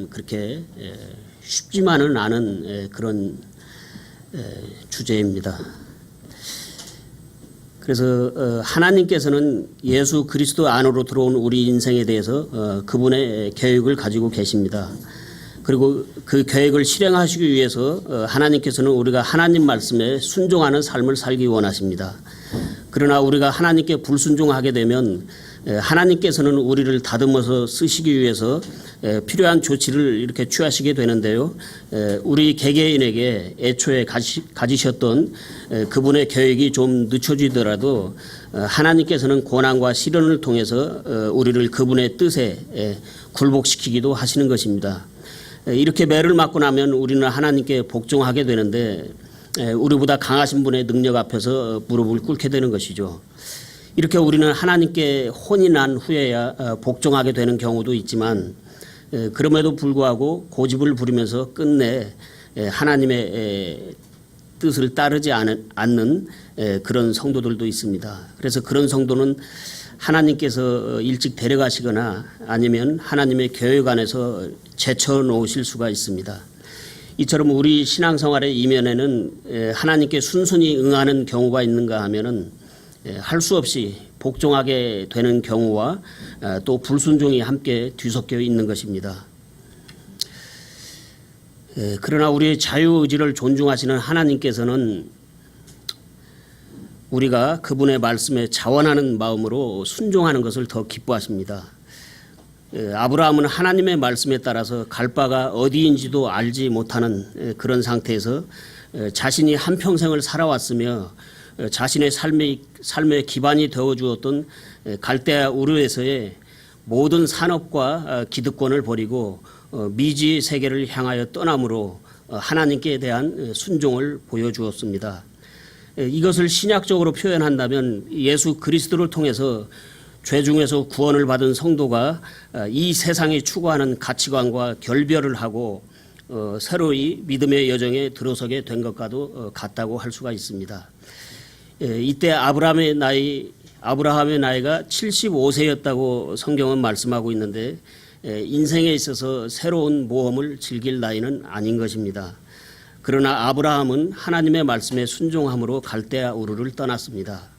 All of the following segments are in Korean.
그렇게 쉽지만은 않은 그런 주제입니다. 그래서 하나님께서는 예수 그리스도 안으로 들어온 우리 인생에 대해서 그분의 계획을 가지고 계십니다. 그리고 그 계획을 실행하시기 위해서 하나님께서는 우리가 하나님 말씀에 순종하는 삶을 살기 원하십니다. 그러나 우리가 하나님께 불순종하게 되면 하나님께서는 우리를 다듬어서 쓰시기 위해서 필요한 조치를 이렇게 취하시게 되는데요. 우리 개개인에게 애초에 가지셨던 그분의 계획이 좀 늦춰지더라도 하나님께서는 고난과 시련을 통해서 우리를 그분의 뜻에 굴복시키기도 하시는 것입니다. 이렇게 매를 맞고 나면 우리는 하나님께 복종하게 되는데 우리보다 강하신 분의 능력 앞에서 무릎을 꿇게 되는 것이죠. 이렇게 우리는 하나님께 혼이 난 후에야 복종하게 되는 경우도 있지만 그럼에도 불구하고 고집을 부리면서 끝내 하나님의 뜻을 따르지 않는 그런 성도들도 있습니다. 그래서 그런 성도는 하나님께서 일찍 데려가시거나 아니면 하나님의 계획 안에서 제쳐 놓으실 수가 있습니다. 이처럼 우리 신앙생활의 이면에는 하나님께 순순히 응하는 경우가 있는가 하면은 할 수 없이 복종하게 되는 경우와 또 불순종이 함께 뒤섞여 있는 것입니다. 그러나 우리의 자유의지를 존중하시는 하나님께서는 우리가 그분의 말씀에 자원하는 마음으로 순종하는 것을 더 기뻐하십니다. 아브라함은 하나님의 말씀에 따라서 갈 바가 어디인지도 알지 못하는 그런 상태에서 자신이 한평생을 살아왔으며 자신의 삶의 기반이 되어주었던 갈대아 우르에서의 모든 산업과 기득권을 버리고 미지의 세계를 향하여 떠남으로 하나님께 대한 순종을 보여주었습니다. 이것을 신약적으로 표현한다면 예수 그리스도를 통해서 죄 중에서 구원을 받은 성도가 이 세상이 추구하는 가치관과 결별을 하고 새로이 믿음의 여정에 들어서게 된 것과도 같다고 할 수가 있습니다. 이때 아브라함의 나이가 75세였다고 성경은 말씀하고 있는데 인생에 있어서 새로운 모험을 즐길 나이는 아닌 것입니다. 그러나 아브라함은 하나님의 말씀에 순종함으로 갈대아 우르를 떠났습니다.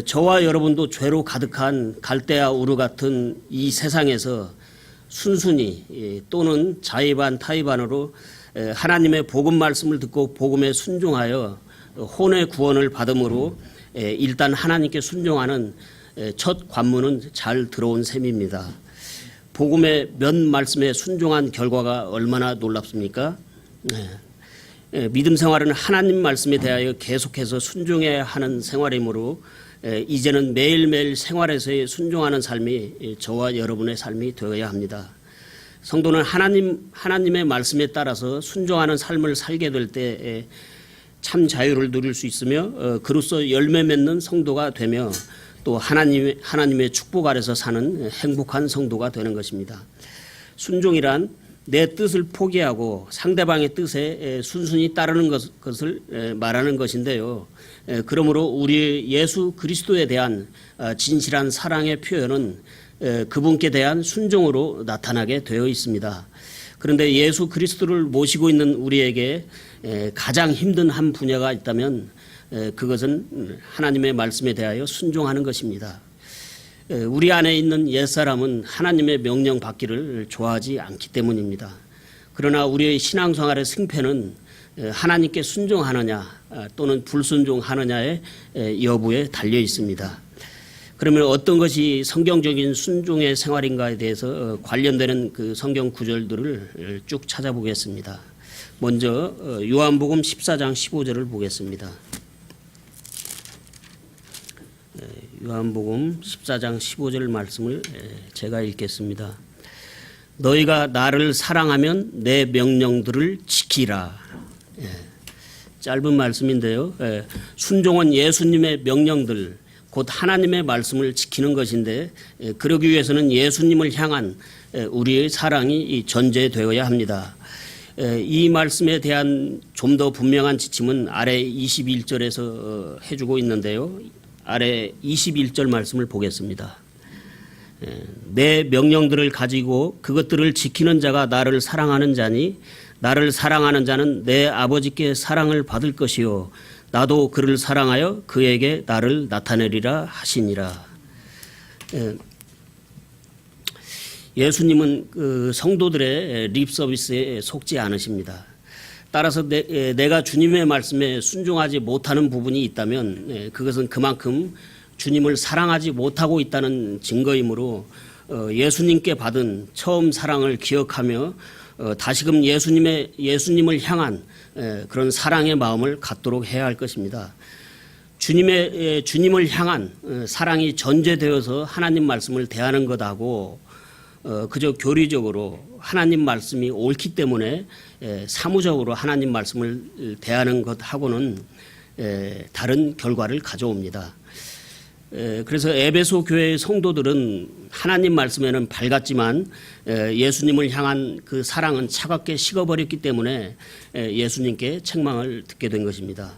저와 여러분도 죄로 가득한 갈대아 우르 같은 이 세상에서 순순히 또는 자의반 타의반으로 하나님의 복음 말씀을 듣고 복음에 순종하여 혼의 구원을 받음으로 일단 하나님께 순종하는 첫 관문은 잘 들어온 셈입니다. 복음의 면 말씀에 순종한 결과가 얼마나 놀랍습니까? 믿음 생활은 하나님 말씀에 대하여 계속해서 순종해야 하는 생활이므로 이제는 매일매일 생활에서의 순종하는 삶이 저와 여러분의 삶이 되어야 합니다. 성도는 하나님의 말씀에 따라서 순종하는 삶을 살게 될 때 참 자유를 누릴 수 있으며 그로써 열매 맺는 성도가 되며 또 하나님의 축복 아래서 사는 행복한 성도가 되는 것입니다. 순종이란 내 뜻을 포기하고 상대방의 뜻에 순순히 따르는 것을 말하는 것인데요. 그러므로 우리 예수 그리스도에 대한 진실한 사랑의 표현은 그분께 대한 순종으로 나타나게 되어 있습니다. 그런데 예수 그리스도를 모시고 있는 우리에게 가장 힘든 한 분야가 있다면 그것은 하나님의 말씀에 대하여 순종하는 것입니다. 우리 안에 있는 옛사람은 하나님의 명령 받기를 좋아하지 않기 때문입니다. 그러나 우리의 신앙생활의 승패는 하나님께 순종하느냐 또는 불순종하느냐의 여부에 달려 있습니다. 그러면 어떤 것이 성경적인 순종의 생활인가에 대해서 관련되는 그 성경 구절들을 쭉 찾아보겠습니다. 먼저 요한복음 14장 15절을 보겠습니다. 요한복음 14장 15절 말씀을 제가 읽겠습니다. 너희가 나를 사랑하면 내 명령들을 지키라. 짧은 말씀인데요. 순종은 예수님의 명령들 곧 하나님의 말씀을 지키는 것인데 그러기 위해서는 예수님을 향한 우리의 사랑이 전제되어야 합니다. 이 말씀에 대한 좀 더 분명한 지침은 아래 21절에서 해주고 있는데요. 아래 21절 말씀을 보겠습니다. 내 명령들을 가지고 그것들을 지키는 자가 나를 사랑하는 자니 나를 사랑하는 자는 내 아버지께 사랑을 받을 것이요 나도 그를 사랑하여 그에게 나를 나타내리라 하시니라. 예수님은 그 성도들의 립 서비스에 속지 않으십니다. 따라서 내가 주님의 말씀에 순종하지 못하는 부분이 있다면 그것은 그만큼 주님을 사랑하지 못하고 있다는 증거이므로 예수님께 받은 처음 사랑을 기억하며 다시금 예수님을 향한 그런 사랑의 마음을 갖도록 해야 할 것입니다. 주님을 향한 사랑이 전제되어서 하나님 말씀을 대하는 것하고 그저 교리적으로 하나님 말씀이 옳기 때문에 사무적으로 하나님 말씀을 대하는 것하고는 다른 결과를 가져옵니다. 그래서 에베소 교회의 성도들은 하나님 말씀에는 밝았지만 예수님을 향한 그 사랑은 차갑게 식어버렸기 때문에 예수님께 책망을 듣게 된 것입니다.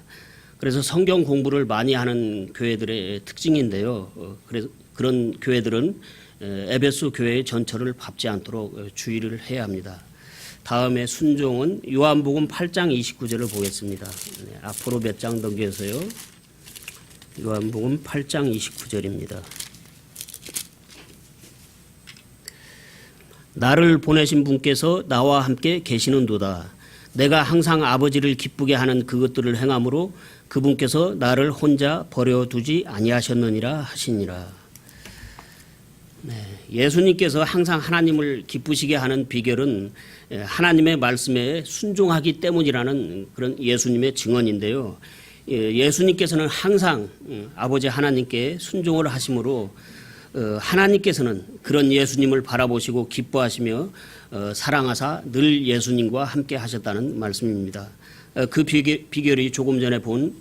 그래서 성경 공부를 많이 하는 교회들의 특징인데요. 그래서 그런 교회들은 에베소 교회의 전철을 밟지 않도록 주의를 해야 합니다. 다음에 순종은 요한복음 8장 29절을 보겠습니다. 앞으로 몇 장 넘겨서요. 요한복음 8장 29절입니다. 나를 보내신 분께서 나와 함께 계시는도다. 내가 항상 아버지를 기쁘게 하는 그것들을 행함으로 그분께서 나를 혼자 버려두지 아니하셨느니라 하시니라. 예수님께서 항상 하나님을 기쁘시게 하는 비결은 하나님의 말씀에 순종하기 때문이라는 그런 예수님의 증언인데요. 예수님께서는 항상 아버지 하나님께 순종을 하심으로 하나님께서는 그런 예수님을 바라보시고 기뻐하시며 사랑하사 늘 예수님과 함께 하셨다는 말씀입니다. 그 비결이 조금 전에 본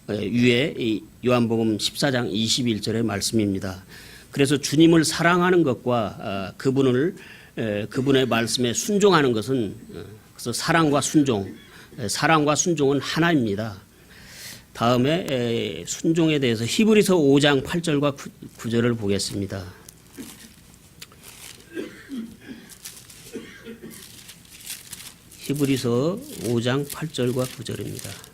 위에 요한복음 14장 21절의 말씀입니다. 그래서 주님을 사랑하는 것과 그분의 말씀에 순종하는 것은 그래서 사랑과 순종은 하나입니다. 다음에 순종에 대해서 히브리서 5장 8절과 9절을 보겠습니다. 히브리서 5장 8절과 9절입니다.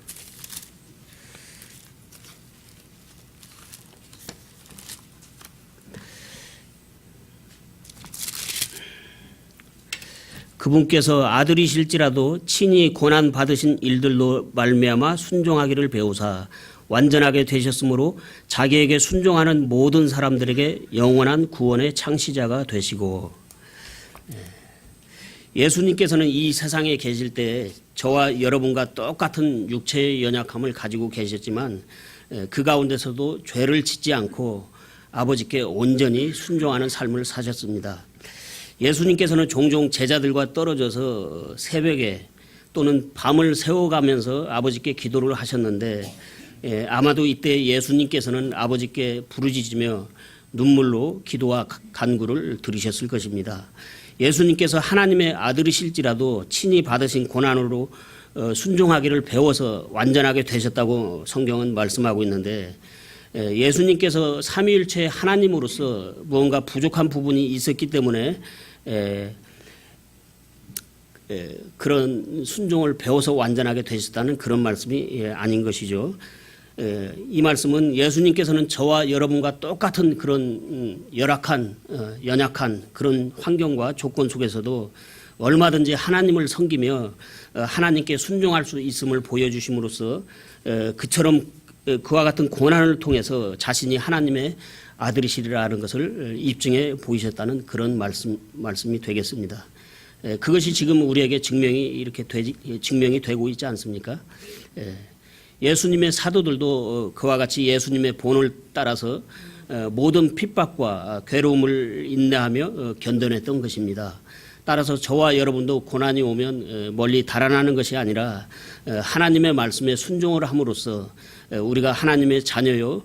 그분께서 아들이실지라도 친히 고난 받으신 일들로 말미암아 순종하기를 배우사 완전하게 되셨으므로 자기에게 순종하는 모든 사람들에게 영원한 구원의 창시자가 되시고. 예수님께서는 이 세상에 계실 때 저와 여러분과 똑같은 육체의 연약함을 가지고 계셨지만 그 가운데서도 죄를 짓지 않고 아버지께 온전히 순종하는 삶을 사셨습니다. 예수님께서는 종종 제자들과 떨어져서 새벽에 또는 밤을 새워가면서 아버지께 기도를 하셨는데 아마도 이때 예수님께서는 아버지께 부르짖으며 눈물로 기도와 간구를 들으셨을 것입니다. 예수님께서 하나님의 아들이실지라도 친히 받으신 고난으로 순종하기를 배워서 완전하게 되셨다고 성경은 말씀하고 있는데 예수님께서 삼위일체 하나님으로서 무언가 부족한 부분이 있었기 때문에 그런 순종을 배워서 완전하게 되셨다는 그런 말씀이 아닌 것이죠. 이 말씀은 예수님께서는 저와 여러분과 똑같은 그런 열악한 연약한 그런 환경과 조건 속에서도 얼마든지 하나님을 섬기며 하나님께 순종할 수 있음을 보여주심으로써 그처럼 그와 같은 고난을 통해서 자신이 하나님의 아들이시리라는 것을 입증해 보이셨다는 그런 말씀이 되겠습니다. 그것이 지금 우리에게 증명이 되고 있지 않습니까? 예수님의 사도들도 그와 같이 예수님의 본을 따라서 모든 핍박과 괴로움을 인내하며 견뎌냈던 것입니다. 따라서 저와 여러분도 고난이 오면 멀리 달아나는 것이 아니라 하나님의 말씀에 순종을 함으로써 우리가 하나님의 자녀요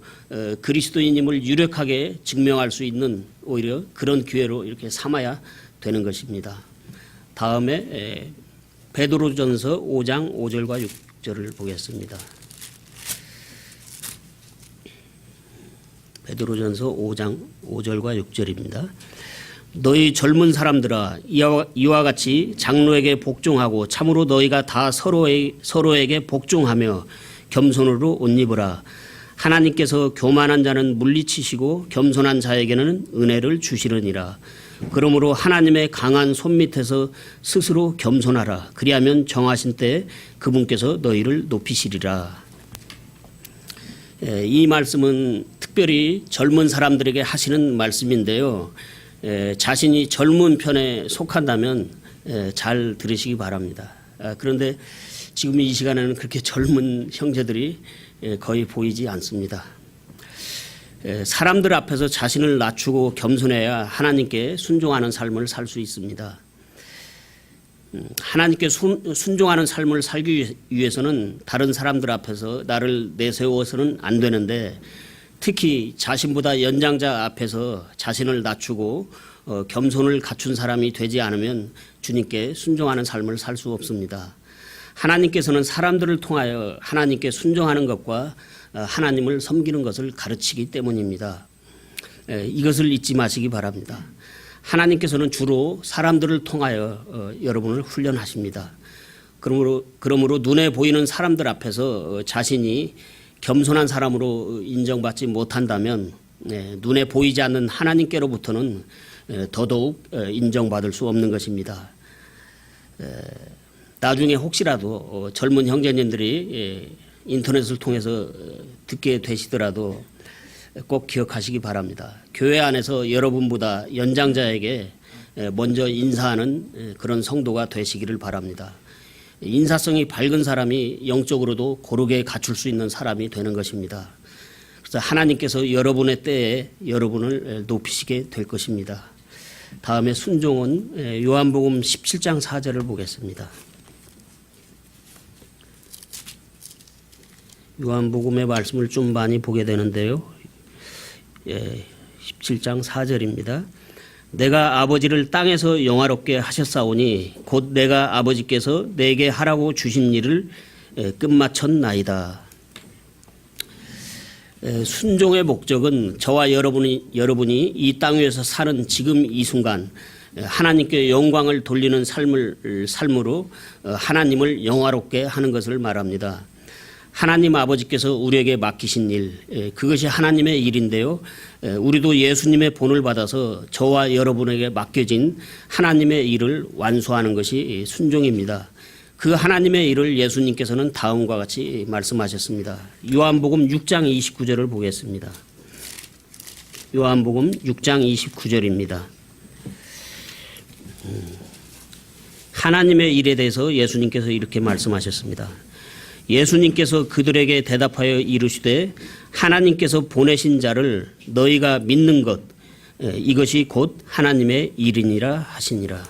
그리스도인임을 유력하게 증명할 수 있는 오히려 그런 기회로 이렇게 삼아야 되는 것입니다. 다음에 베드로전서 5장 5절과 6절을 보겠습니다. 베드로전서 5장 5절과 6절입니다. 너희 젊은 사람들아 이와 같이 장로에게 복종하고 참으로 너희가 다 서로에게 복종하며 겸손으로 옷 입으라. 하나님께서 교만한 자는 물리치시고 겸손한 자에게는 은혜를 주시느니라. 그러므로 하나님의 강한 손 밑에서 스스로 겸손하라. 그리하면 정하신 때에 그분께서 너희를 높이시리라. 이 말씀은 특별히 젊은 사람들에게 하시는 말씀인데요. 자신이 젊은 편에 속한다면 잘 들으시기 바랍니다. 그런데 지금 이 시간에는 그렇게 젊은 형제들이 거의 보이지 않습니다. 사람들 앞에서 자신을 낮추고 겸손해야 하나님께 순종하는 삶을 살 수 있습니다. 하나님께 순종하는 삶을 살기 위해서는 다른 사람들 앞에서 나를 내세워서는 안 되는데, 특히 자신보다 연장자 앞에서 자신을 낮추고 겸손을 갖춘 사람이 되지 않으면 주님께 순종하는 삶을 살 수 없습니다. 하나님께서는 사람들을 통하여 하나님께 순종하는 것과 하나님을 섬기는 것을 가르치기 때문입니다. 이것을 잊지 마시기 바랍니다. 하나님께서는 주로 사람들을 통하여 여러분을 훈련하십니다. 그러므로 눈에 보이는 사람들 앞에서 자신이 겸손한 사람으로 인정받지 못한다면 눈에 보이지 않는 하나님께로부터는 더더욱 인정받을 수 없는 것입니다. 나중에 혹시라도 젊은 형제님들이 인터넷을 통해서 듣게 되시더라도 꼭 기억하시기 바랍니다. 교회 안에서 여러분보다 연장자에게 먼저 인사하는 그런 성도가 되시기를 바랍니다. 인사성이 밝은 사람이 영적으로도 고르게 갖출 수 있는 사람이 되는 것입니다. 그래서 하나님께서 여러분의 때에 여러분을 높이시게 될 것입니다. 다음에 순종은 요한복음 17장 4절을 보겠습니다. 요한복음의 말씀을 좀 많이 보게 되는데요. 17장 4절입니다. 내가 아버지를 땅에서 영화롭게 하셨사오니 곧 내가 아버지께서 내게 하라고 주신 일을 끝마쳤나이다. 순종의 목적은 저와 여러분이 이 땅 위에서 사는 지금 이 순간 하나님께 영광을 돌리는 삶으로 하나님을 영화롭게 하는 것을 말합니다. 하나님 아버지께서 우리에게 맡기신 일, 그것이 하나님의 일인데요. 우리도 예수님의 본을 받아서 저와 여러분에게 맡겨진 하나님의 일을 완수하는 것이 순종입니다. 그 하나님의 일을 예수님께서는 다음과 같이 말씀하셨습니다. 요한복음 6장 29절을 보겠습니다. 요한복음 6장 29절입니다. 하나님의 일에 대해서 예수님께서 이렇게 말씀하셨습니다. 예수님께서 그들에게 대답하여 이르시되 하나님께서 보내신 자를 너희가 믿는 것, 이것이 곧 하나님의 일이니라 하시니라.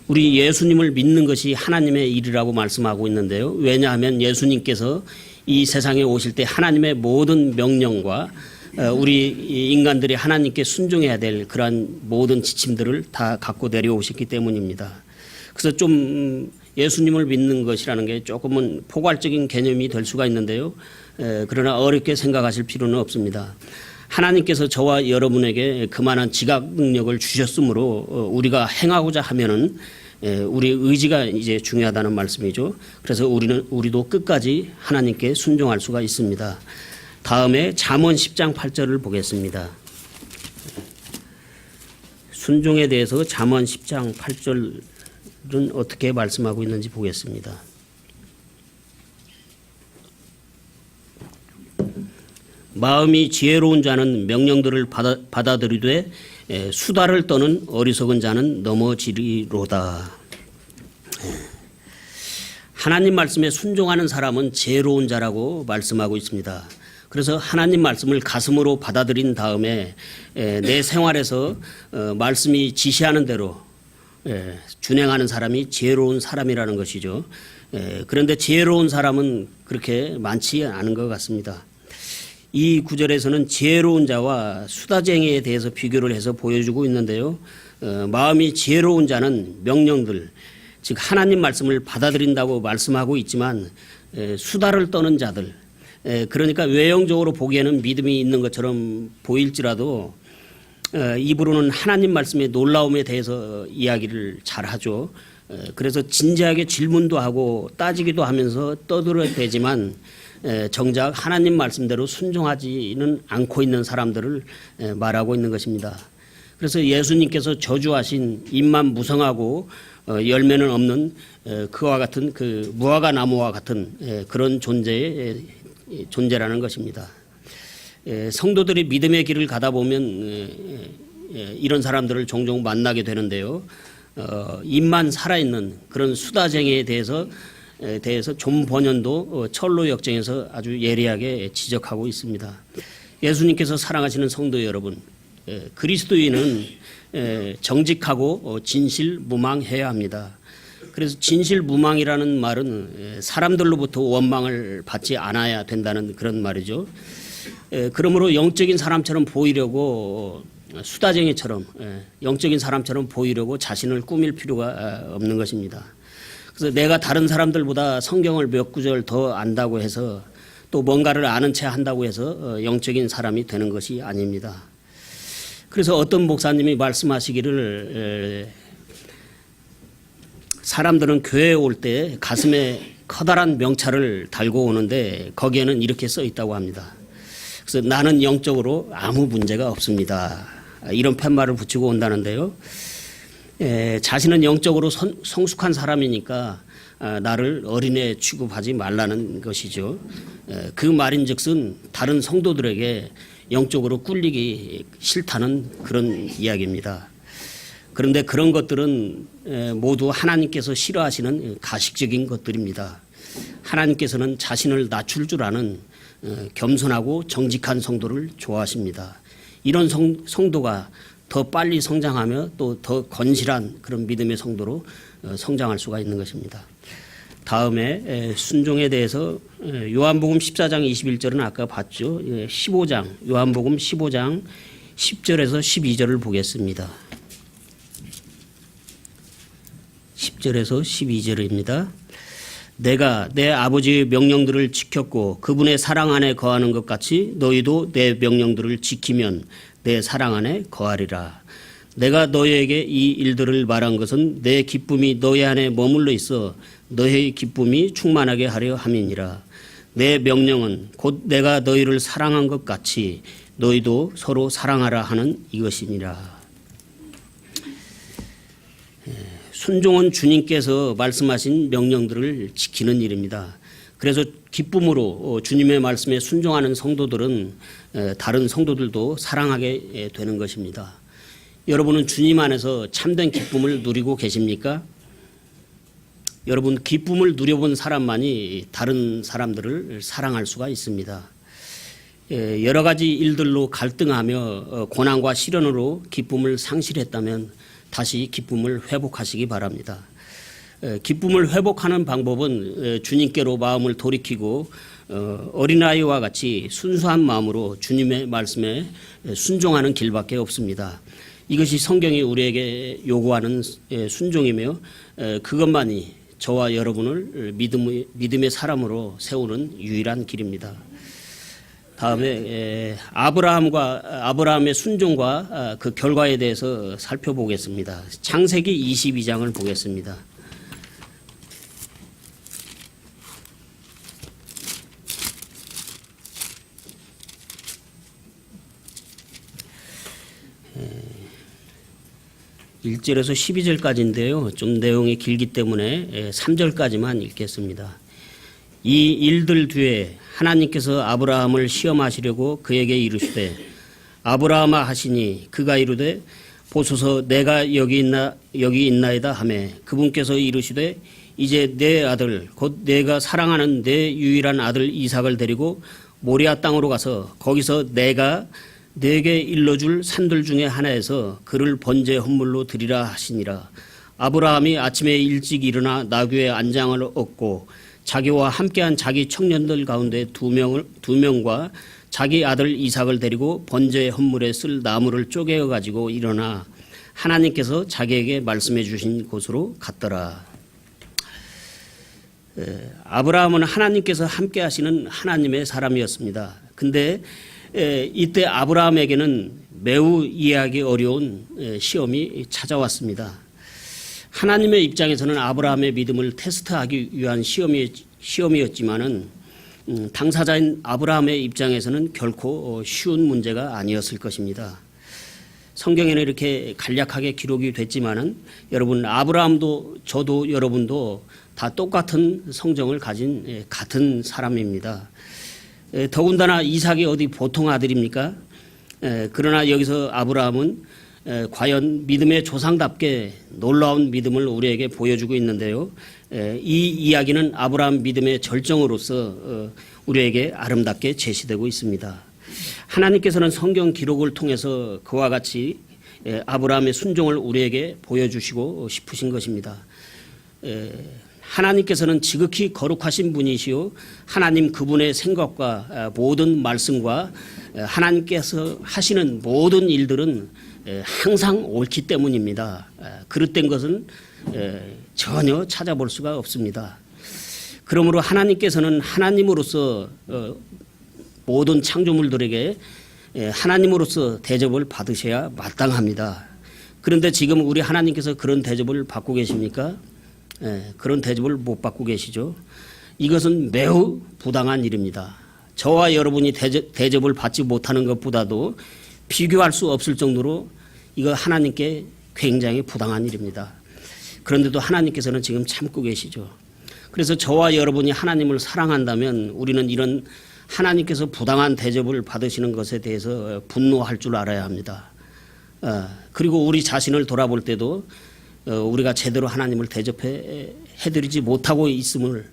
우리 예수님을 믿는 것이 하나님의 일이라고 말씀하고 있는데요. 왜냐하면 예수님께서 이 세상에 오실 때 하나님의 모든 명령과 우리 인간들이 하나님께 순종해야 될 그러한 모든 지침들을 다 갖고 내려오셨기 때문입니다. 그래서 좀 예수님을 믿는 것이라는 게 조금은 포괄적인 개념이 될 수가 있는데요. 그러나 어렵게 생각하실 필요는 없습니다. 하나님께서 저와 여러분에게 그만한 지각 능력을 주셨으므로 우리가 행하고자 하면은 우리 의지가 이제 중요하다는 말씀이죠. 그래서 우리도 끝까지 하나님께 순종할 수가 있습니다. 다음에 잠언 10장 8절을 보겠습니다. 순종에 대해서 잠언 10장 8절은 어떻게 말씀하고 있는지 보겠습니다. 마음이 지혜로운 자는 명령들을 받아들이되 수다를 떠는 어리석은 자는 넘어지리로다. 하나님 말씀에 순종하는 사람은 지혜로운 자라고 말씀하고 있습니다. 그래서 하나님 말씀을 가슴으로 받아들인 다음에 내 생활에서 말씀이 지시하는 대로 준행하는 사람이 지혜로운 사람이라는 것이죠. 그런데 지혜로운 사람은 그렇게 많지 않은 것 같습니다. 이 구절에서는 지혜로운 자와 수다쟁이에 대해서 비교를 해서 보여주고 있는데요. 마음이 지혜로운 자는 명령들, 즉 하나님 말씀을 받아들인다고 말씀하고 있지만 수다를 떠는 자들, 그러니까 외형적으로 보기에는 믿음이 있는 것처럼 보일지라도 입으로는 하나님 말씀의 놀라움에 대해서 이야기를 잘하죠. 그래서 진지하게 질문도 하고 따지기도 하면서 떠들어대지만 정작 하나님 말씀대로 순종하지는 않고 있는 사람들을 말하고 있는 것입니다. 그래서 예수님께서 저주하신 입만 무성하고 열매는 없는 그와 같은 그 무화과 나무와 같은 그런 존재라는 것입니다. 성도들이 믿음의 길을 가다 보면 이런 사람들을 종종 만나게 되는데요. 입만 살아있는 그런 수다쟁이에 대해서 존 버년도 철로 역정에서 아주 예리하게 지적하고 있습니다. 예수님께서 사랑하시는 성도 여러분, 그리스도인은 정직하고 진실무망해야 합니다. 그래서 진실무망이라는 말은 사람들로부터 원망을 받지 않아야 된다는 그런 말이죠. 그러므로 영적인 사람처럼 보이려고 수다쟁이처럼 영적인 사람처럼 보이려고 자신을 꾸밀 필요가 없는 것입니다. 그래서 내가 다른 사람들보다 성경을 몇 구절 더 안다고 해서 또 뭔가를 아는 채 한다고 해서 영적인 사람이 되는 것이 아닙니다. 그래서 어떤 목사님이 말씀하시기를 사람들은 교회에 올 때 가슴에 커다란 명찰을 달고 오는데 거기에는 이렇게 써 있다고 합니다. 그래서 나는 영적으로 아무 문제가 없습니다. 이런 팻말을 붙이고 온다는데요. 자신은 영적으로 성숙한 사람이니까 나를 어린애 취급하지 말라는 것이죠. 그 말인즉슨 다른 성도들에게 영적으로 꿀리기 싫다는 그런 이야기입니다. 그런데 그런 것들은 모두 하나님께서 싫어하시는 가식적인 것들입니다. 하나님께서는 자신을 낮출 줄 아는 겸손하고 정직한 성도를 좋아하십니다. 이런 성도가 더 빨리 성장하며 또 더 건실한 그런 믿음의 성도로 성장할 수가 있는 것입니다. 다음에 순종에 대해서 요한복음 14장 21절은 아까 봤죠. 15장 요한복음 15장 10절에서 12절을 보겠습니다. 10절에서 12절입니다. 내가 내 아버지의 명령들을 지켰고 그분의 사랑 안에 거하는 것 같이 너희도 내 명령들을 지키면 내 사랑 안에 거하리라. 내가 너희에게 이 일들을 말한 것은 내 기쁨이 너희 안에 머물러 있어 너희의 기쁨이 충만하게 하려 함이니라. 내 명령은 곧 내가 너희를 사랑한 것 같이 너희도 서로 사랑하라 하는 이것이니라. 순종은 주님께서 말씀하신 명령들을 지키는 일입니다. 그래서 기쁨으로 주님의 말씀에 순종하는 성도들은 다른 성도들도 사랑하게 되는 것입니다. 여러분은 주님 안에서 참된 기쁨을 누리고 계십니까? 여러분, 기쁨을 누려본 사람만이 다른 사람들을 사랑할 수가 있습니다. 여러 가지 일들로 갈등하며 고난과 시련으로 기쁨을 상실했다면 다시 기쁨을 회복하시기 바랍니다. 기쁨을 회복하는 방법은 주님께로 마음을 돌이키고 어린아이와 같이 순수한 마음으로 주님의 말씀에 순종하는 길밖에 없습니다. 이것이 성경이 우리에게 요구하는 순종이며 그것만이 저와 여러분을 믿음의 사람으로 세우는 유일한 길입니다. 다음에 아브라함의 순종과 그 결과에 대해서 살펴보겠습니다. 창세기 22장을 보겠습니다. (1절에서) (12절까지인데요) 좀 내용이 길기 때문에 3절까지만 읽겠습니다. 이 일들 뒤에 하나님께서 아브라함을 시험하시려고 그에게 이르시되 아브라함아 하시니 그가 이르되 보소서 내가 여기 있나이다 하매 그분께서 이르시되 이제 내 아들 곧 내가 사랑하는 내 유일한 아들 이삭을 데리고 모리아 땅으로 가서 거기서 내가 내게 일러줄 산들 중에 하나에서 그를 번제 헌물로 드리라 하시니라. 아브라함이 아침에 일찍 일어나 나귀의 안장을 얻고 자기와 함께한 자기 청년들 가운데 두 명과 자기 아들 이삭을 데리고 번제 헌물에 쓸 나무를 쪼개어 가지고 일어나 하나님께서 자기에게 말씀해 주신 곳으로 갔더라. 아브라함은 하나님께서 함께 하시는 하나님의 사람이었습니다. 근데 이때 아브라함에게는 매우 이해하기 어려운 시험이 찾아왔습니다. 하나님의 입장에서는 아브라함의 믿음을 테스트하기 위한 시험이었지만은 당사자인 아브라함의 입장에서는 결코 쉬운 문제가 아니었을 것입니다. 성경에는 이렇게 간략하게 기록이 됐지만은 여러분, 아브라함도 저도 여러분도 다 똑같은 성정을 가진 같은 사람입니다. 더군다나 이삭이 어디 보통 아들입니까? 그러나 여기서 아브라함은 과연 믿음의 조상답게 놀라운 믿음을 우리에게 보여주고 있는데요. 이 이야기는 아브라함 믿음의 절정으로서 우리에게 아름답게 제시되고 있습니다. 하나님께서는 성경 기록을 통해서 그와 같이 아브라함의 순종을 우리에게 보여주시고 싶으신 것입니다. 하나님께서는 지극히 거룩하신 분이시요, 하나님 그분의 생각과 모든 말씀과 하나님께서 하시는 모든 일들은 항상 옳기 때문입니다. 그릇된 것은 전혀 찾아볼 수가 없습니다. 그러므로 하나님께서는 하나님으로서 모든 창조물들에게 하나님으로서 대접을 받으셔야 마땅합니다. 그런데 지금 우리 하나님께서 그런 대접을 받고 계십니까? 그런 대접을 못 받고 계시죠. 이것은 매우 부당한 일입니다. 저와 여러분이 대접을 받지 못하는 것보다도 비교할 수 없을 정도로 이거 하나님께 굉장히 부당한 일입니다. 그런데도 하나님께서는 지금 참고 계시죠. 그래서 저와 여러분이 하나님을 사랑한다면 우리는 이런 하나님께서 부당한 대접을 받으시는 것에 대해서 분노할 줄 알아야 합니다. 그리고 우리 자신을 돌아볼 때도 우리가 제대로 하나님을 대접해드리지 못하고 있음을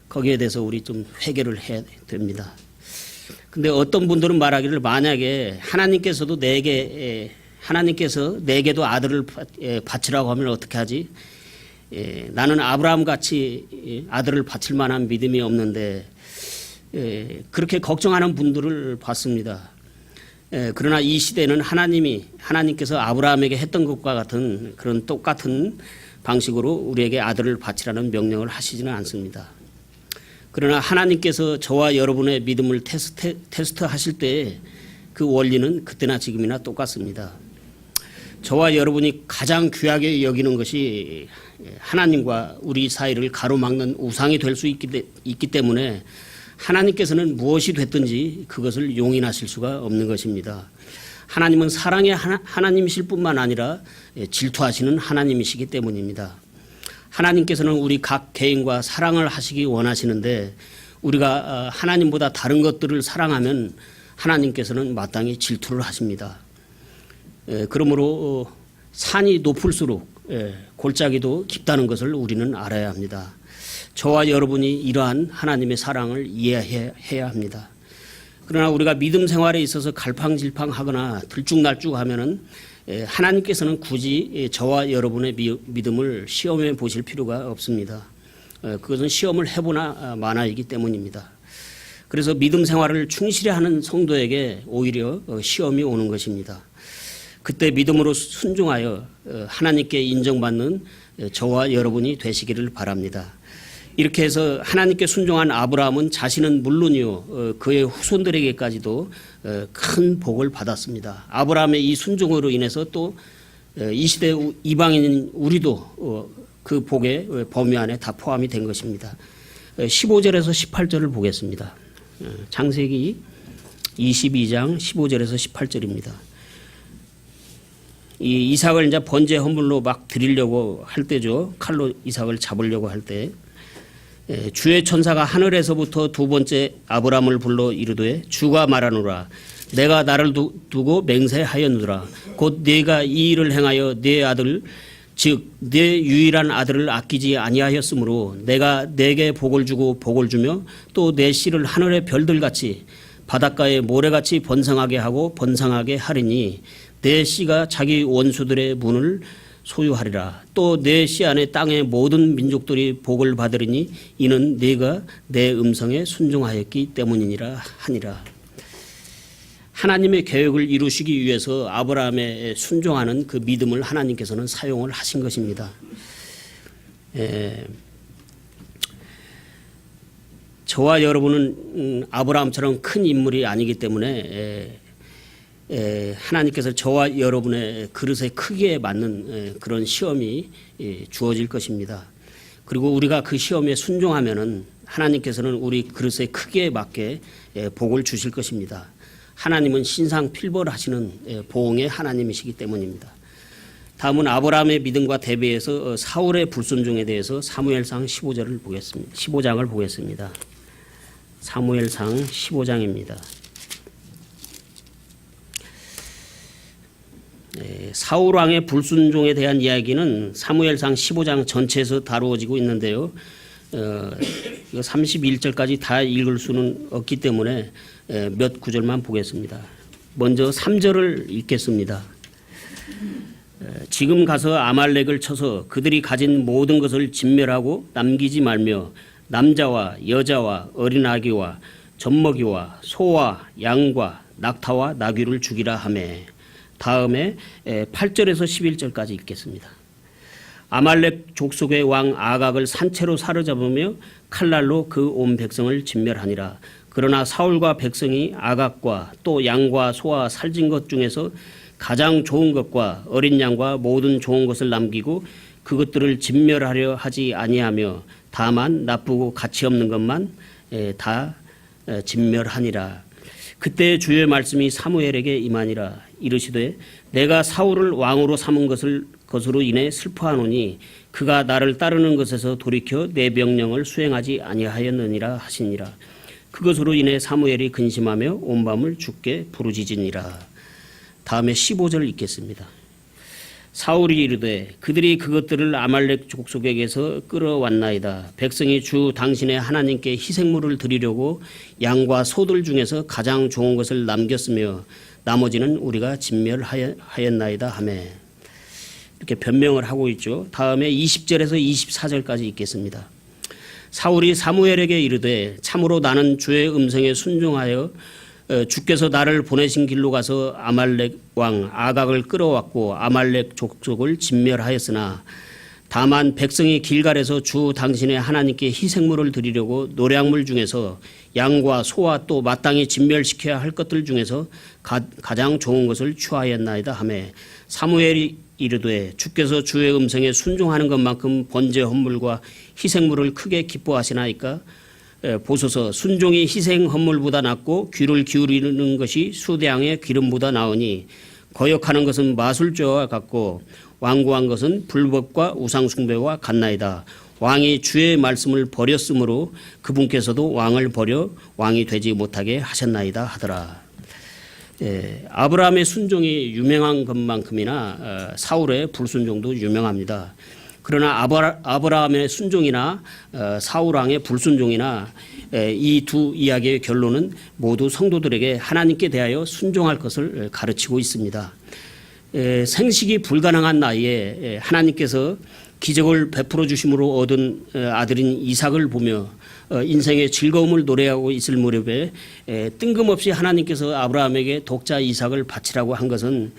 거기에 대해서 우리 좀 회개를 해야 됩니다. 근데 어떤 분들은 말하기를, 만약에 하나님께서 내게도 아들을 바치라고 하면 어떻게 하지? 나는 아브라함 같이 아들을 바칠 만한 믿음이 없는데, 그렇게 걱정하는 분들을 봤습니다. 그러나 이 시대는 하나님께서 아브라함에게 했던 것과 같은 그런 똑같은 방식으로 우리에게 아들을 바치라는 명령을 하시지는 않습니다. 그러나 하나님께서 저와 여러분의 믿음을 테스트하실 때 그 원리는 그때나 지금이나 똑같습니다. 저와 여러분이 가장 귀하게 여기는 것이 하나님과 우리 사이를 가로막는 우상이 될 수 있기 때문에 하나님께서는 무엇이 됐든지 그것을 용인하실 수가 없는 것입니다. 하나님은 사랑의 하나님이실 뿐만 아니라 질투하시는 하나님이시기 때문입니다. 하나님께서는 우리 각 개인과 사랑을 하시기 원하시는데, 우리가 하나님보다 다른 것들을 사랑하면 하나님께서는 마땅히 질투를 하십니다. 그러므로 산이 높을수록 골짜기도 깊다는 것을 우리는 알아야 합니다. 저와 여러분이 이러한 하나님의 사랑을 이해해야 합니다. 그러나 우리가 믿음 생활에 있어서 갈팡질팡하거나 들쭉날쭉하면은 하나님께서는 굳이 저와 여러분의 믿음을 시험해 보실 필요가 없습니다. 그것은 시험을 해보나 마나이기 때문입니다. 그래서 믿음 생활을 충실히 하는 성도에게 오히려 시험이 오는 것입니다. 그때 믿음으로 순종하여 하나님께 인정받는 저와 여러분이 되시기를 바랍니다. 이렇게 해서 하나님께 순종한 아브라함은 자신은 물론이요, 그의 후손들에게까지도 큰 복을 받았습니다. 아브라함의 이 순종으로 인해서 또 이 시대 이방인인 우리도 그 복의 범위 안에 다 포함이 된 것입니다. 15절에서 18절을 보겠습니다. 창세기 22장 15절에서 18절입니다. 이 이삭을 이제 번제 헌물로 막 드리려고 할 때죠. 칼로 이삭을 잡으려고 할 때, 주의 천사가 하늘에서부터 두 번째 아브라함을 불러 이르되, 주가 말하노라, 내가 나를 두고 맹세하였노라. 곧 네가 이 일을 행하여 네 아들, 즉 네 유일한 아들을 아끼지 아니하였으므로 내가 네게 복을 주고 복을 주며 또 네 씨를 하늘의 별들같이 바닷가의 모래같이 번성하게 하고 번성하게 하리니 네 씨가 자기 원수들의 문을 소유하리라. 또 내 씨 안에 땅의 모든 민족들이 복을 받으리니 이는 네가 내 음성에 순종하였기 때문이니라 하니라. 하나님의 계획을 이루시기 위해서 아브라함의 순종하는 그 믿음을 하나님께서는 사용을 하신 것입니다. 저와 여러분은 아브라함처럼 큰 인물이 아니기 때문에 하나님께서 저와 여러분의 그릇의 크기에 맞는 그런 시험이 주어질 것입니다. 그리고 우리가 그 시험에 순종하면은 하나님께서는 우리 그릇의 크기에 맞게 복을 주실 것입니다. 하나님은 신상필벌하시는 보응의 하나님이시기 때문입니다. 다음은 아브라함의 믿음과 대비해서 사울의 불순종에 대해서 사무엘상 15장을 보겠습니다. 사무엘상 15장입니다. 사울 왕의 불순종에 대한 이야기는 사무엘상 15장 전체에서 다루어지고 있는데요. 31절까지 다 읽을 수는 없기 때문에 몇 구절만 보겠습니다. 먼저 3절을 읽겠습니다. 지금 가서 아말렉을 쳐서 그들이 가진 모든 것을 진멸하고 남기지 말며 남자와 여자와 어린 아기와 젖먹이와 소와 양과 낙타와 나귀를 죽이라 하매. 다음에 8절에서 11절까지 읽겠습니다. 아말렉 족속의 왕 아각을 산채로 사로잡으며 칼날로 그 온 백성을 진멸하니라. 그러나 사울과 백성이 아각과 또 양과 소와 살진 것 중에서 가장 좋은 것과 어린 양과 모든 좋은 것을 남기고 그것들을 진멸하려 하지 아니하며 다만 나쁘고 가치 없는 것만 다 진멸하니라. 그때 주의 말씀이 사무엘에게 임하니라. 이르시되 내가 사울을 왕으로 삼은 것으로 인해 슬퍼하노니 그가 나를 따르는 것에서 돌이켜 내 명령을 수행하지 아니하였느니라 하시니라. 그것으로 인해 사무엘이 근심하며 온 밤을 주께 부르짖으니라. 다음에 15절 읽겠습니다. 사울이 이르되 그들이 그것들을 아말렉 족속에게서 끌어왔나이다. 백성이 주 당신의 하나님께 희생물을 드리려고 양과 소들 중에서 가장 좋은 것을 남겼으며 나머지는 우리가 진멸하였나이다 하매. 이렇게 변명을 하고 있죠. 다음에 20절에서 24절까지 읽겠습니다. 사울이 사무엘에게 이르되 참으로 나는 주의 음성에 순종하여 주께서 나를 보내신 길로 가서 아말렉 왕 아각을 끌어왔고 아말렉 족속을 진멸하였으나 다만 백성이 길갈에서 주 당신의 하나님께 희생물을 드리려고 노량물 중에서 양과 소와 또 마땅히 진멸시켜야 할 것들 중에서 가장 좋은 것을 취하였나이다 하매. 사무엘이 이르되 주께서 주의 음성에 순종하는 것만큼 번제 헌물과 희생물을 크게 기뻐하시나이까. 보소서 순종이 희생 헌물보다 낫고 귀를 기울이는 것이 수대양의 기름보다 나으니 거역하는 것은 마술죄와 같고 완고한 것은 불법과 우상숭배와 같나이다. 왕이 주의 말씀을 버렸으므로 그분께서도 왕을 버려 왕이 되지 못하게 하셨나이다 하더라. 아브라함의 순종이 유명한 것만큼이나 사울의 불순종도 유명합니다. 그러나 아브라함의 순종이나 사울 왕의 불순종이나 이 두 이야기의 결론은 모두 성도들에게 하나님께 대하여 순종할 것을 가르치고 있습니다. 생식이 불가능한 나이에 하나님께서 기적을 베풀어 주심으로 얻은 아들인 이삭을 보며 인생의 즐거움을 노래하고 있을 무렵에 뜬금없이 하나님께서 아브라함에게 독자 이삭을 바치라고 한 것은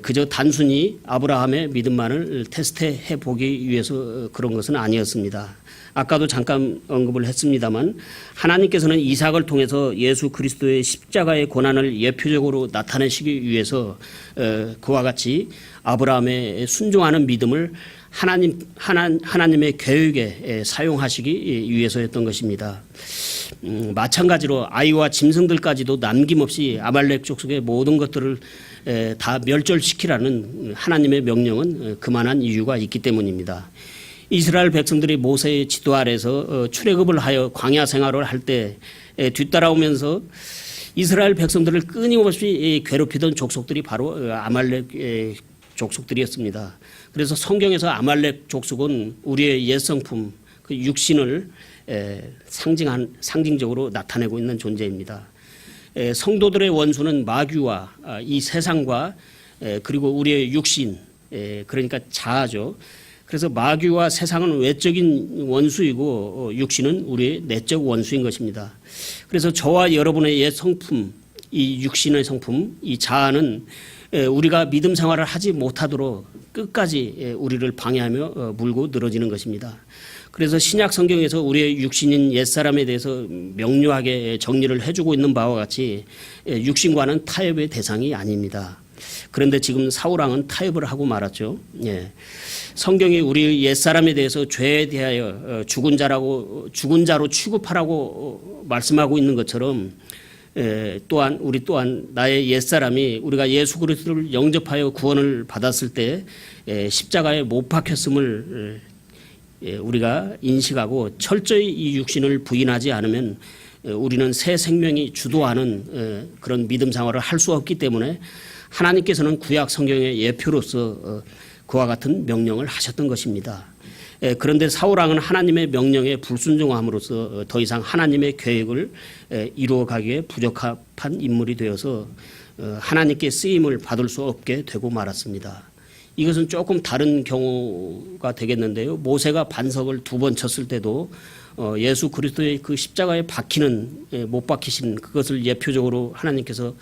그저 단순히 아브라함의 믿음만을 테스트해 보기 위해서 그런 것은 아니었습니다. 아까도 잠깐 언급을 했습니다만 하나님께서는 이삭을 통해서 예수 그리스도의 십자가의 고난을 예표적으로 나타내시기 위해서 그와 같이 아브라함의 순종하는 믿음을 하나님의 계획에 사용하시기 위해서였던 것입니다. 마찬가지로 아이와 짐승들까지도 남김없이 아말렉 족속의 모든 것들을 다 멸절시키라는 하나님의 명령은 그만한 이유가 있기 때문입니다. 이스라엘 백성들이 모세의 지도 아래서 출애굽을 하여 광야 생활을 할 때 뒤따라오면서 이스라엘 백성들을 끊임없이 괴롭히던 족속들이 바로 아말렉 족속들이었습니다. 그래서 성경에서 아말렉 족속은 우리의 옛성품, 그 육신을 상징적으로 나타내고 있는 존재입니다. 성도들의 원수는 마귀와 이 세상과 그리고 우리의 육신, 그러니까 자아죠. 그래서 마귀와 세상은 외적인 원수이고 육신은 우리의 내적 원수인 것입니다. 그래서 저와 여러분의 옛 성품, 이 육신의 성품, 이 자아는 우리가 믿음 생활을 하지 못하도록 끝까지 우리를 방해하며 물고 늘어지는 것입니다. 그래서 신약 성경에서 우리의 육신인 옛사람에 대해서 명료하게 정리를 해주고 있는 바와 같이 육신과는 타협의 대상이 아닙니다. 그런데 지금 사울왕은 타협을 하고 말았죠. 성경이 우리 옛사람에 대해서 죄에 대하여 죽은 자로 취급하라고 말씀하고 있는 것처럼 또한 우리 또한 나의 옛사람이 우리가 예수 그리스도를 영접하여 구원을 받았을 때 십자가에 못 박혔음을 우리가 인식하고 철저히 이 육신을 부인하지 않으면 우리는 새 생명이 주도하는 그런 믿음 생활을 할 수 없기 때문에 하나님께서는 구약 성경의 예표로서 그와 같은 명령을 하셨던 것입니다. 그런데 사울왕은 하나님의 명령에 불순종함으로써 더 이상 하나님의 계획을 이루어가기에 부적합한 인물이 되어서 하나님께 쓰임을 받을 수 없게 되고 말았습니다. 이것은 조금 다른 경우가 되겠는데요. 모세가 반석을 2번 쳤을 때도 예수 그리스도의 그 십자가에 못 박히신 그것을 예표적으로 하나님께서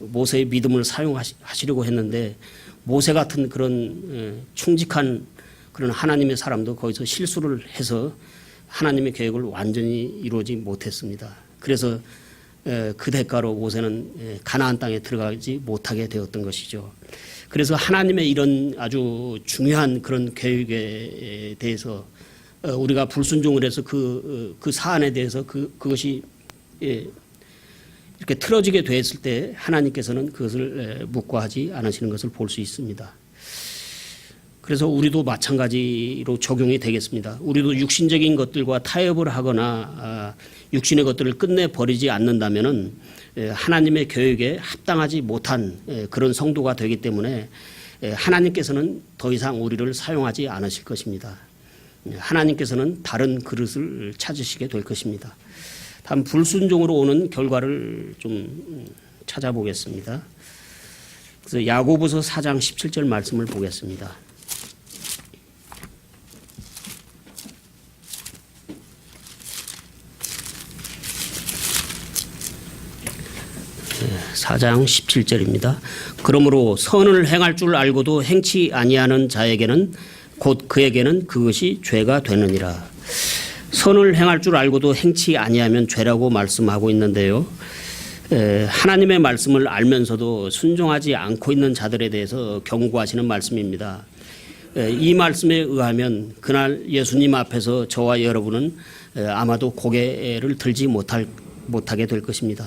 모세의 믿음을 사용하시려고 했는데 모세 같은 그런 충직한 그런 하나님의 사람도 거기서 실수를 해서 하나님의 계획을 완전히 이루지 못했습니다. 그래서 그 대가로 모세는 가나안 땅에 들어가지 못하게 되었던 것이죠. 그래서 하나님의 이런 아주 중요한 그런 계획에 대해서 우리가 불순종을 해서 그 사안에 대해서 그것이 이렇게 틀어지게 됐을 때 하나님께서는 그것을 묵과하지 않으시는 것을 볼 수 있습니다. 그래서 우리도 마찬가지로 적용이 되겠습니다. 우리도 육신적인 것들과 타협을 하거나 육신의 것들을 끝내 버리지 않는다면은 하나님의 계획에 합당하지 못한 그런 성도가 되기 때문에 하나님께서는 더 이상 우리를 사용하지 않으실 것입니다. 하나님께서는 다른 그릇을 찾으시게 될 것입니다. 다음 불순종으로 오는 결과를 좀 찾아보겠습니다. 그래서 야고보서 4장 17절 말씀을 보겠습니다. 4장 17절입니다. 그러므로 선을 행할 줄 알고도 행치 아니하는 자에게는 곧 그에게는 그것이 죄가 되느니라. 선을 행할 줄 알고도 행치 아니하면 죄라고 말씀하고 있는데요. 하나님의 말씀을 알면서도 순종하지 않고 있는 자들에 대해서 경고하시는 말씀입니다. 이 말씀에 의하면 그날 예수님 앞에서 저와 여러분은 아마도 고개를 들지 못하게 될 것입니다.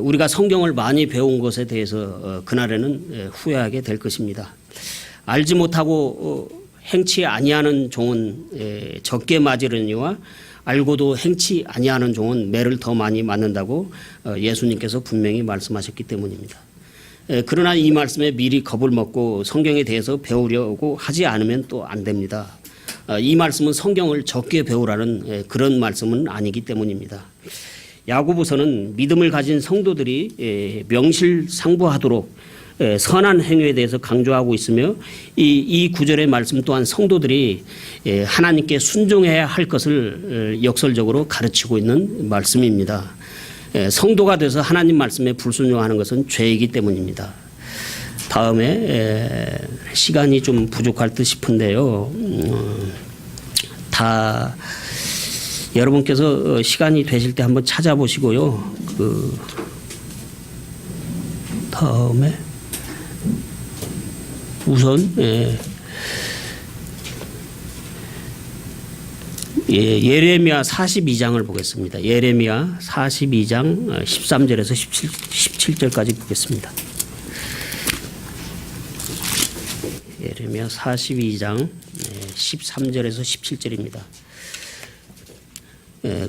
우리가 성경을 많이 배운 것에 대해서 그날에는 후회하게 될 것입니다. 알지 못하고 행치 아니하는 종은 적게 맞으려니와 알고도 행치 아니하는 종은 매를 더 많이 맞는다고 예수님께서 분명히 말씀하셨기 때문입니다. 그러나 이 말씀에 미리 겁을 먹고 성경에 대해서 배우려고 하지 않으면 또 안 됩니다. 이 말씀은 성경을 적게 배우라는 그런 말씀은 아니기 때문입니다. 야고보서는 믿음을 가진 성도들이 명실상부하도록 선한 행위에 대해서 강조하고 있으며 이 구절의 말씀 또한 성도들이 하나님께 순종해야 할 것을 역설적으로 가르치고 있는 말씀입니다. 성도가 돼서 하나님 말씀에 불순종하는 것은 죄이기 때문입니다. 다음에 시간이 좀 부족할 듯 싶은데요. 다 여러분께서 시간이 되실 때 한번 찾아보시고요. 다음에 우선 예레미야 42장을 보겠습니다. 예레미야 42장 13절에서 17절까지 보겠습니다. 예레미야 42장 13절에서 17절입니다.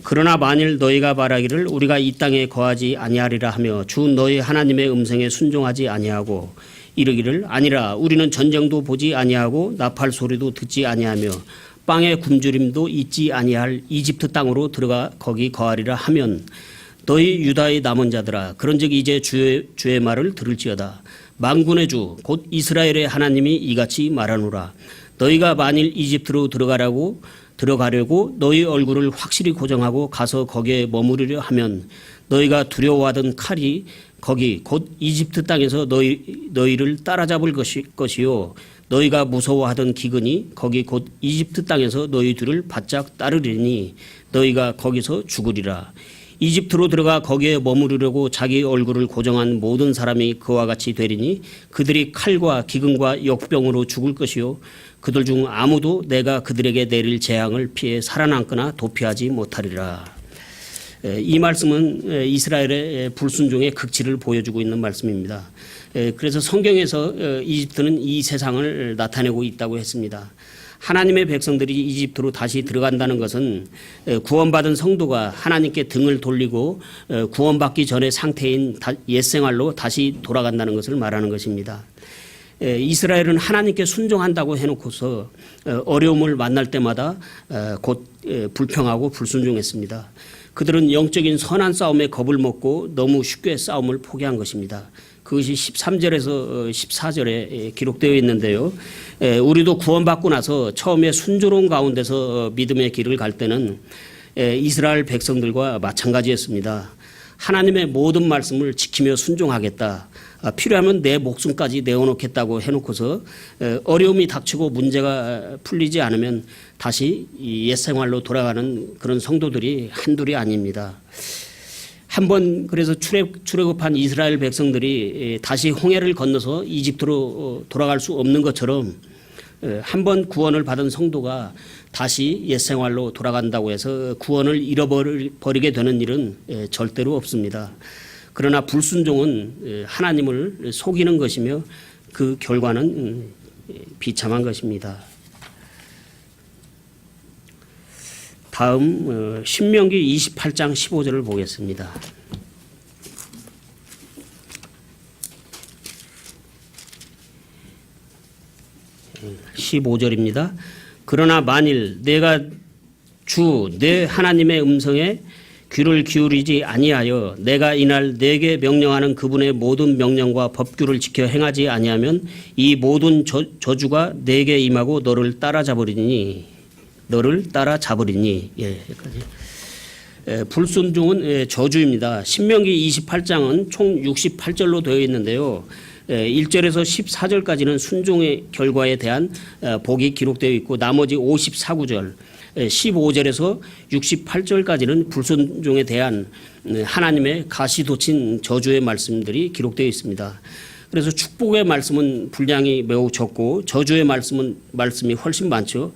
그러나 만일 너희가 말하기를 우리가 이 땅에 거하지 아니하리라 하며 주 너희 하나님의 음성에 순종하지 아니하고 이르기를 아니라 우리는 전쟁도 보지 아니하고 나팔 소리도 듣지 아니하며 빵의 굶주림도 잊지 아니할 이집트 땅으로 들어가 거기 거하리라 하면 너희 유다의 남은 자들아 그런즉 이제 주의 말을 들을지어다. 만군의 주 곧 이스라엘의 하나님이 이같이 말하노라. 너희가 만일 이집트로 들어가려고 너희 얼굴을 확실히 고정하고 가서 거기에 머무르려 하면 너희가 두려워하던 칼이 거기 곧 이집트 땅에서 너희를 따라잡을 것이요 너희가 무서워하던 기근이 거기 곧 이집트 땅에서 너희들을 바짝 따르리니 너희가 거기서 죽으리라. 이집트로 들어가 거기에 머무르려고 자기 얼굴을 고정한 모든 사람이 그와 같이 되리니 그들이 칼과 기근과 역병으로 죽을 것이요 그들 중 아무도 내가 그들에게 내릴 재앙을 피해 살아남거나 도피하지 못하리라. 이 말씀은 이스라엘의 불순종의 극치를 보여주고 있는 말씀입니다. 그래서 성경에서 이집트는 이 세상을 나타내고 있다고 했습니다. 하나님의 백성들이 이집트로 다시 들어간다는 것은 구원받은 성도가 하나님께 등을 돌리고 구원받기 전의 상태인 옛생활로 다시 돌아간다는 것을 말하는 것입니다. 이스라엘은 하나님께 순종한다고 해놓고서 어려움을 만날 때마다 곧 불평하고 불순종했습니다. 그들은 영적인 선한 싸움에 겁을 먹고 너무 쉽게 싸움을 포기한 것입니다. 그것이 13절에서 14절에 기록되어 있는데요. 우리도 구원받고 나서 처음에 순조로운 가운데서 믿음의 길을 갈 때는 이스라엘 백성들과 마찬가지였습니다. 하나님의 모든 말씀을 지키며 순종하겠다. 필요하면 내 목숨까지 내어놓겠다고 해놓고서 어려움이 닥치고 문제가 풀리지 않으면 다시 옛생활로 돌아가는 그런 성도들이 한둘이 아닙니다. 한번 그래서 출애굽한 이스라엘 백성들이 다시 홍해를 건너서 이집트로 돌아갈 수 없는 것처럼 한번 구원을 받은 성도가 다시 옛생활로 돌아간다고 해서 구원을 잃어버리게 되는 일은 절대로 없습니다. 그러나 불순종은 하나님을 속이는 것이며 그 결과는 비참한 것입니다. 다음 신명기 28장 15절을 보겠습니다. 15절입니다. 그러나 만일 내가 주 내 하나님의 음성에 귀를 기울이지 아니하여 내가 이날 내게 명령하는 그분의 모든 명령과 법규를 지켜 행하지 아니하면 이 모든 저주가 내게 임하고 너를 따라잡으리니 여기까지. 불순종은 저주입니다. 신명기 28장은 총 68절로 되어 있는데요. 1절에서 14절까지는 순종의 결과에 대한 복이 기록되어 있고 나머지 54구절 15절에서 68절까지는 불순종에 대한 하나님의 가시돋친 저주의 말씀들이 기록되어 있습니다. 그래서 축복의 말씀은 분량이 매우 적고 저주의 말씀이 훨씬 많죠.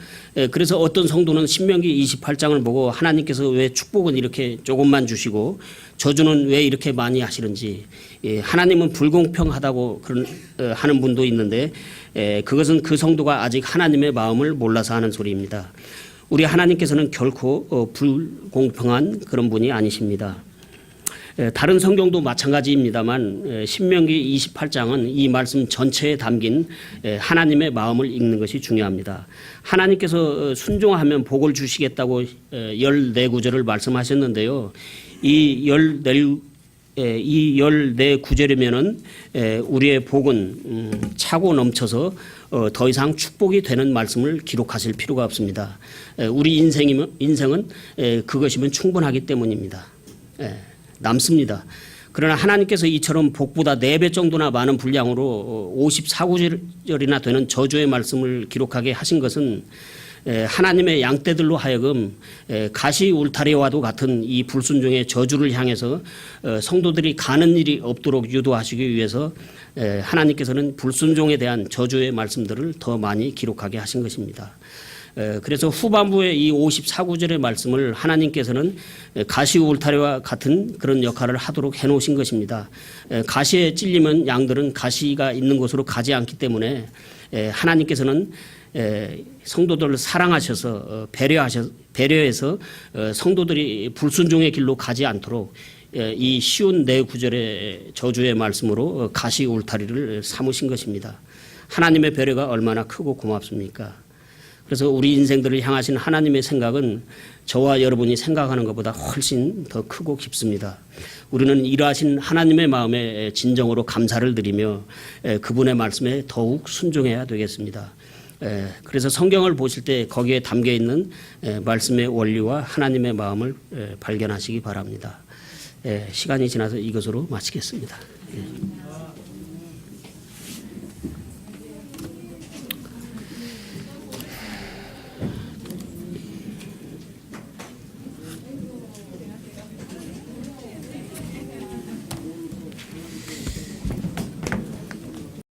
그래서 어떤 성도는 신명기 28장을 보고 하나님께서 왜 축복은 이렇게 조금만 주시고 저주는 왜 이렇게 많이 하시는지 하나님은 불공평하다고 하는 분도 있는데 그것은 그 성도가 아직 하나님의 마음을 몰라서 하는 소리입니다. 우리 하나님께서는 결코 불공평한 그런 분이 아니십니다. 다른 성경도 마찬가지입니다만 신명기 28장은 이 말씀 전체에 담긴 하나님의 마음을 읽는 것이 중요합니다. 하나님께서 순종하면 복을 주시겠다고 14구절을 말씀하셨는데요. 이 14구절이면은 우리의 복은 차고 넘쳐서 더 이상 축복이 되는 말씀을 기록하실 필요가 없습니다. 우리 인생은 그것이면 충분하기 때문입니다. 남습니다. 그러나 하나님께서 이처럼 복보다 4배 정도나 많은 분량으로 54구절이나 되는 저주의 말씀을 기록하게 하신 것은 하나님의 양떼들로 하여금 가시 울타리와도 같은 이 불순종의 저주를 향해서 성도들이 가는 일이 없도록 유도하시기 위해서 하나님께서는 불순종에 대한 저주의 말씀들을 더 많이 기록하게 하신 것입니다. 그래서 후반부에 이 54구절의 말씀을 하나님께서는 가시 울타리와 같은 그런 역할을 하도록 해놓으신 것입니다. 가시에 찔리면 양들은 가시가 있는 곳으로 가지 않기 때문에 하나님께서는 성도들을 사랑하셔서 배려해서 성도들이 불순종의 길로 가지 않도록 이 쉬운 4구절의 저주의 말씀으로 가시 울타리를 삼으신 것입니다. 하나님의 배려가 얼마나 크고 고맙습니까? 그래서 우리 인생들을 향하신 하나님의 생각은 저와 여러분이 생각하는 것보다 훨씬 더 크고 깊습니다. 우리는 일하신 하나님의 마음에 진정으로 감사를 드리며 그분의 말씀에 더욱 순종해야 되겠습니다. 그래서 성경을 보실 때 거기에 담겨 있는 말씀의 원리와 하나님의 마음을 발견하시기 바랍니다. 시간이 지나서 이것으로 마치겠습니다. 예.